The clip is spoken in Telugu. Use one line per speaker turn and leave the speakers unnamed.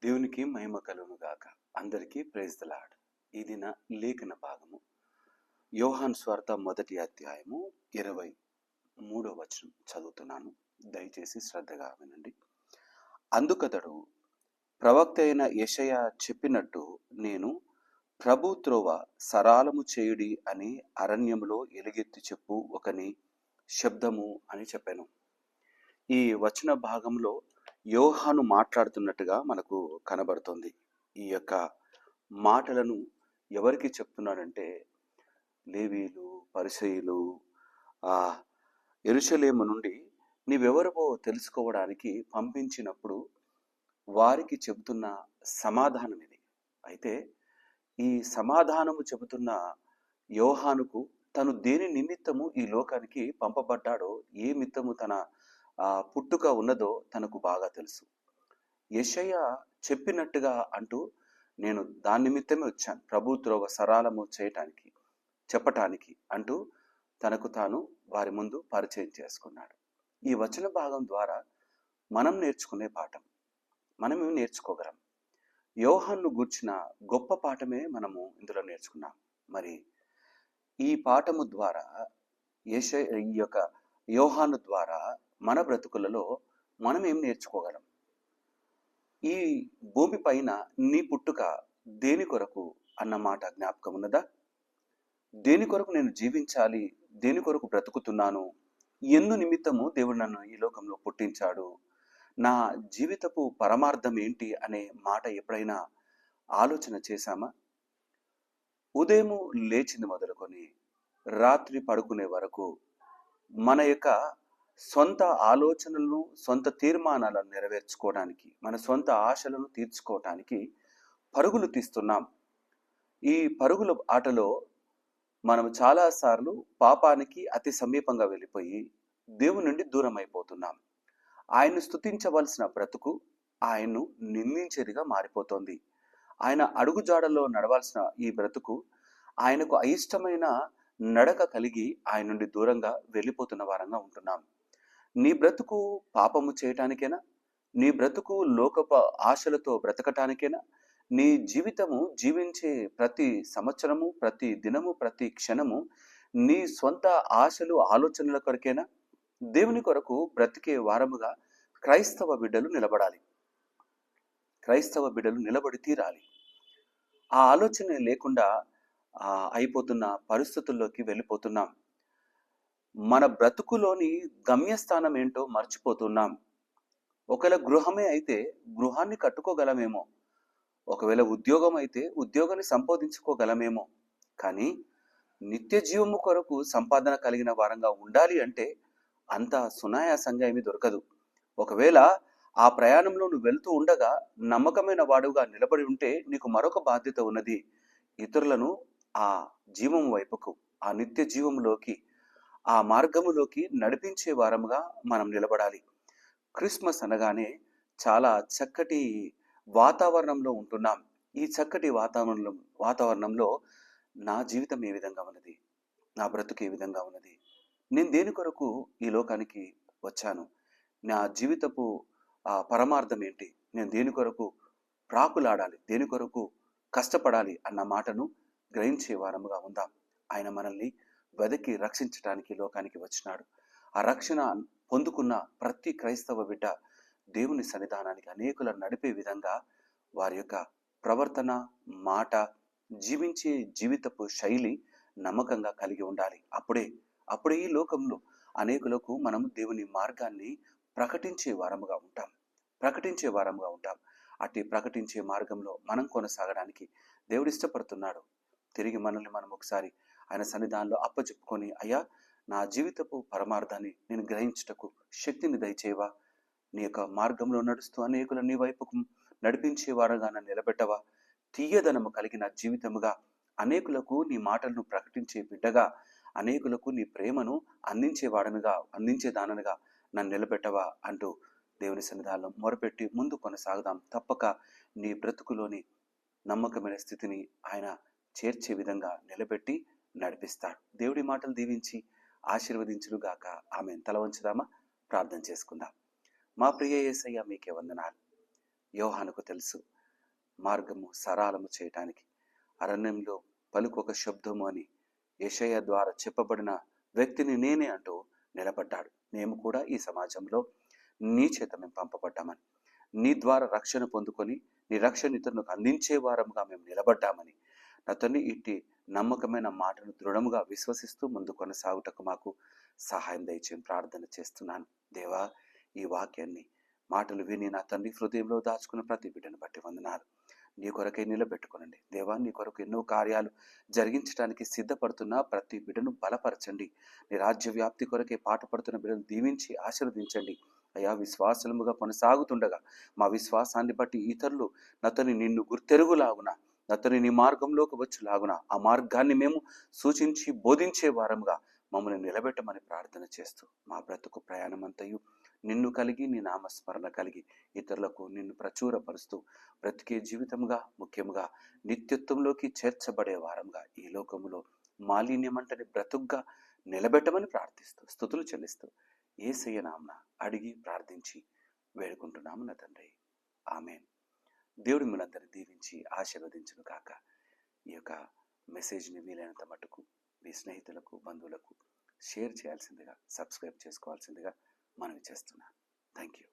దేవునికి మహిమ కలుగును గాక. అందరికీ ప్రైజ్ ది లార్డ్. ఈ దిన లేఖన భాగము యోహాను సువార్త 1వ అధ్యాయము 23వ వచనం చదువుతున్నాను. దయచేసి శ్రద్ధగా వినండి. అందుకతడు, ప్రవక్త అయిన యెషయా చెప్పినట్టు నేను ప్రభు త్రోవ సరాలము చేయుడి అని అరణ్యములో ఎలుగెత్తి చెప్పు ఒకని శబ్దము అని చెప్పాను. ఈ వచన భాగంలో యోహాను మాట్లాడుతున్నట్టుగా మనకు కనబడుతుంది. ఈ యొక్క మాటలను ఎవరికి చెప్తున్నాడంటే లేవీలు, పరిసయ్యులు యెరూషలేము నుండి నీవెవరవో తెలుసుకోవడానికి పంపించినప్పుడు వారికి చెబుతున్న సమాధానం ఇది. అయితే ఈ సమాధానము చెబుతున్న యోహానుకు తను దేని నిమిత్తము ఈ లోకానికి పంపబడ్డాడో, ఏ నిమిత్తము తన పుట్టుక ఉన్నదో తనకు బాగా తెలుసు. యెషయా చెప్పినట్టుగా అంటూ నేను దాని నిమిత్తమే వచ్చాను, ప్రభు త్రోవ సరాలము చేయటానికి, చెప్పటానికి అంటూ తనకు తాను వారి ముందు పరిచయం చేసుకున్నాడు. ఈ వచన భాగం ద్వారా మనం నేర్చుకునే పాఠం, మనమే నేర్చుకోగలం. యోహాను గూర్చిన గొప్ప పాఠమే మనము ఇందులో నేర్చుకున్నాం. మరి ఈ పాఠము ద్వారా ఈ యొక్క యోహాను ద్వారా మన బ్రతుకులలో మనం ఏం నేర్చుకోగలం? ఈ భూమి పైన నీ పుట్టుక దేని కొరకు అన్న మాట జ్ఞాపకం ఉన్నదా? దేని కొరకు నేను జీవించాలి, దేని కొరకు బ్రతుకుతున్నాను, ఎందు నిమిత్తము దేవుడు నన్ను ఈ లోకంలో పుట్టించాడు, నా జీవితపు పరమార్థం ఏంటి అనే మాట ఎప్పుడైనా ఆలోచన చేశామా? ఉదయము లేచింది మొదలుకొని రాత్రి పడుకునే వరకు మన యొక్క సొంత ఆలోచనలను, సొంత తీర్మానాలను నెరవేర్చుకోవడానికి, మన సొంత ఆశలను తీర్చుకోవటానికి పరుగులు తీస్తున్నాం. ఈ పరుగుల ఆటలో మనం చాలాసార్లు పాపానికి అతి సమీపంగా వెళ్ళిపోయి దేవుని నుండి దూరం అయిపోతున్నాం. ఆయన్ను స్తుతించవలసిన బ్రతుకు ఆయన్ను నిందించేదిగా మారిపోతుంది. ఆయన అడుగుజాడల్లో నడవాల్సిన ఈ బ్రతుకు ఆయనకు అయిష్టమైన నడక కలిగి ఆయన నుండి దూరంగా వెళ్ళిపోతున్న వారంగా ఉంటున్నాం. నీ బ్రతుకు పాపము చేయటానికేనా? నీ బ్రతుకు లోకపు ఆశలతో బ్రతకటానికేనా? నీ జీవితము జీవించే ప్రతి సంవత్సరము, ప్రతి దినము, ప్రతి క్షణము నీ సొంత ఆశలు, ఆలోచనల కొరకేనా? దేవుని కొరకు బ్రతికే వారముగా క్రైస్తవ బిడ్డలు నిలబడాలి. క్రైస్తవ బిడ్డలు నిలబడి తీరాలి. ఆ ఆలోచన లేకుండా అయిపోతున్న పరిస్థితుల్లోకి వెళ్ళిపోతున్నాం. మన బ్రతుకులోని గమ్యస్థానం ఏంటో మర్చిపోతున్నాం. ఒకవేళ గృహమే అయితే గృహాన్ని కట్టుకోగలమేమో, ఒకవేళ ఉద్యోగం అయితే ఉద్యోగాన్ని సంపాదించుకోగలమేమో, కానీ నిత్య జీవము కొరకు సంపాదన కలిగిన వారంగా ఉండాలి అంటే అంత సునాయాసంగా ఏమీ దొరకదు. ఒకవేళ ఆ ప్రయాణంలో నువ్వు వెళ్తూ ఉండగా నమ్మకమైన వాడుగా నిలబడి ఉంటే నీకు మరొక బాధ్యత ఉన్నది. ఇతరులను ఆ జీవం వైపుకు, ఆ నిత్య జీవంలోకి, ఆ మార్గములోకి నడిపించే వారముగా మనం నిలబడాలి. క్రిస్మస్ అనగానే చాలా చక్కటి వాతావరణంలో ఉంటున్నాం. ఈ చక్కటి వాతావరణంలో నా జీవితం ఏ విధంగా ఉన్నది, నా బ్రతుకు ఏ విధంగా ఉన్నది, నేను దేని కొరకు ఈ లోకానికి వచ్చాను, నా జీవితపు పరమార్థం ఏంటి, నేను దేని కొరకు ప్రాకులాడాలి, దేని కొరకు కష్టపడాలి అన్న మాటను గ్రహించే వారముగా ఉందాం. ఆయన మనల్ని వెదకి రక్షించడానికి లోకానికి వచ్చినాడు. ఆ రక్షణ పొందుకున్న ప్రతి క్రైస్తవ బిడ్డ దేవుని సన్నిధానానికి అనేకులను నడిపే విధంగా వారి యొక్క ప్రవర్తన, మాట, జీవించే జీవితపు శైలి నమ్మకంగా కలిగి ఉండాలి. అప్పుడే ఈ లోకంలో అనేకులకు మనం దేవుని మార్గాన్ని ప్రకటించే వారముగా ఉంటాం. అట్టి ప్రకటించే మార్గంలో మనం కొనసాగడానికి దేవుడు ఇష్టపడుతున్నాడు. తిరిగి మనల్ని మనం ఒకసారి ఆయన సన్నిధానంలో అప్పచెప్పుకొని, అయ్యా, నా జీవితపు పరమార్థాన్ని నేను గ్రహించుటకు శక్తిని దయచేవా, నీ యొక్క మార్గంలో నడుస్తూ అనేకులు నీ వైపుకు నడిపించేవారుగా నన్ను నిలబెట్టవా, తీయదనము కలిగిన జీవితముగా అనేకులకు నీ మాటలను ప్రకటించే బిడ్డగా, అనేకులకు నీ ప్రేమను అందించేదాననుగా నన్ను నిలబెట్టవా అంటూ దేవుని సన్నిధానంలో మొరపెట్టి ముందు కొనసాగుదాం. తప్పక నీ బ్రతుకులోని నమ్మకమైన స్థితిని ఆయన చేర్చే విధంగా నిలబెట్టి నడిపిస్తాడు. దేవుడి మాటలు దీవించి ఆశీర్వదించునుగాక. ఆమెన్. తల వంచుదామా? ప్రార్థన చేసుకుందాం. మా ప్రియ యేసయ్య, మీకే వందనాలు. యోహానుకు తెలుసు మార్గము సరళము చేయటానికి. అరణ్యంలో పలుకొక శబ్దము అని యెషయా ద్వారా చెప్పబడిన వ్యక్తిని నేనే అంటూ నిలబడ్డాడు. మేము కూడా ఈ సమాజంలో నీ చేత మేము పంపబడ్డామని, నీ ద్వారా రక్షణ పొందుకొని నీ రక్షణ ఇతరులకు అందించే వారముగా మేము నిలబడ్డామని నా తండ్రి ఇట్టి నమ్మకమైన మాటను దృఢముగా విశ్వసిస్తూ ముందు కొనసాగుటకు మాకు సహాయం దయచేయని ప్రార్థన చేస్తున్నాను. దేవా, ఈ వాక్యాన్ని మాటలు విని నా తండ్రి హృదయంలో దాచుకున్న ప్రతి బిడ్డను బట్టి వందనాలు. నీ కొరకై నిలబెట్టుకోనండి దేవా. నీ కొరకు ఎన్నో కార్యాలు జరిగించడానికి సిద్ధపడుతున్న ప్రతి బిడ్డను బలపరచండి. నీ రాజ్య వ్యాప్తి కొరకే పాట పడుతున్న బిడ్డను దీవించి ఆశీర్వదించండి అయ్యా. విశ్వాసముగా కొనసాగుతుండగా మా విశ్వాసాన్ని బట్టి ఇతరులు నతని నిన్ను గుర్తెరుగులాగున, నతని నీ మార్గంలోకి వచ్చేలాగున ఆ మార్గాన్ని మేము సూచించి బోధించే వారముగా మమ్మల్ని నిలబెట్టమని ప్రార్థన చేస్తూ మా బ్రతుకు ప్రయాణమంతయు నిన్ను కలిగి నీ నామస్మరణ కలిగి ఇతరులకు నిన్ను ప్రచురపరుస్తూ బ్రతికే జీవితంగా, ముఖ్యంగా నిత్యత్వంలోకి చేర్చబడే వారంగా ఈ లోకములో మాలిన్యమంటని బ్రతుగ్గా నిలబెట్టమని ప్రార్థిస్తూ స్తుతులు చెల్లిస్తూ యేసయ్య నామమున అడిగి ప్రార్థించి వేడుకుంటున్నాము నా తండ్రి. ఆమేన్. దేవుడు మిమ్మల్ని దీవించి ఆశీర్వదించును కాక. ఈ యొక్క మెసేజ్ని వీలైనంత మటుకు మీ స్నేహితులకు, బంధువులకు షేర్ చేయాల్సిందిగా, సబ్స్క్రైబ్ చేసుకోవాల్సిందిగా మనవి చేస్తున్నాను. Thank you.